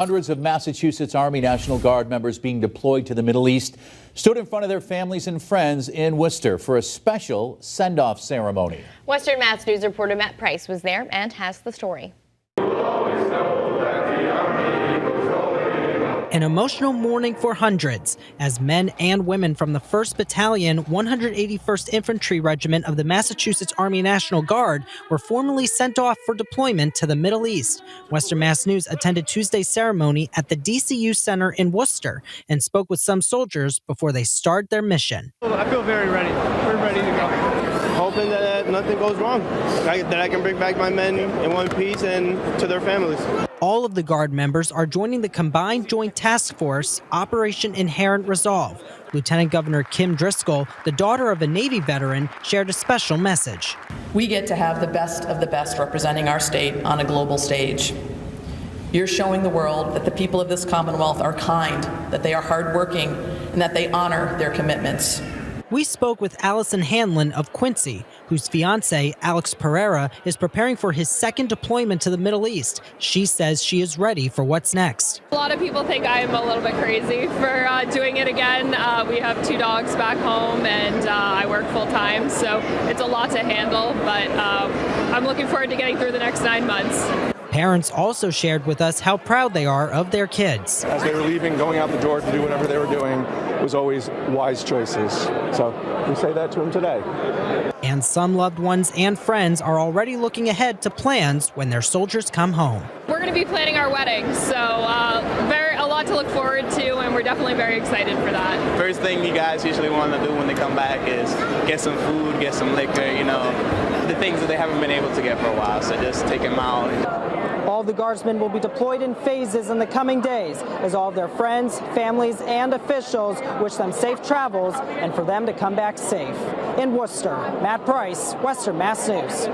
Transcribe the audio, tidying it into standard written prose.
Hundreds of Massachusetts Army National Guard members being deployed to the Middle East stood in front of their families and friends in Worcester for a special send-off ceremony. Western Mass News reporter Matt Price was there and has the story. An emotional morning for hundreds as men and women from the 1st Battalion, 181st Infantry Regiment of the Massachusetts Army National Guard were formally sent off for deployment to the Middle East. Western Mass News attended Tuesday's ceremony at the DCU Center in Worcester and spoke with some soldiers before they start their mission. I feel very ready. We're ready to go. Hoping that nothing goes wrong, that I can bring back my men in one piece and to their families. All of the Guard members are joining the Combined Joint Task Force, Operation Inherent Resolve. Lieutenant Governor Kim Driscoll, the daughter of a Navy veteran, shared a special message. We get to have the best of the best representing our state on a global stage. You're showing the world that the people of this Commonwealth are kind, that they are hardworking, and that they honor their commitments. We spoke with Allison Hanlon of Quincy, whose fiancé, Alex Pereira, is preparing for his second deployment to the Middle East. She says she is ready for what's next. A lot of people think I'm a little bit crazy for doing it again. We have 2 dogs back home and I work full time, so it's a lot to handle, but I'm looking forward to getting through the next 9 months. Parents also shared with us how proud they are of their kids. As they were leaving, going out the door to do whatever they were doing was always wise choices. So we say that to them today. And some loved ones and friends are already looking ahead to plans when their soldiers come home. We're going to be planning our wedding, so a lot to look forward to, and we're definitely very excited for that. First thing you guys usually want to do when they come back is get some food, get some liquor, the things that they haven't been able to get for a while, so just take them out. All the Guardsmen will be deployed in phases in the coming days as all of their friends, families, and officials wish them safe travels and for them to come back safe. In Worcester, Matt Price, Western Mass News.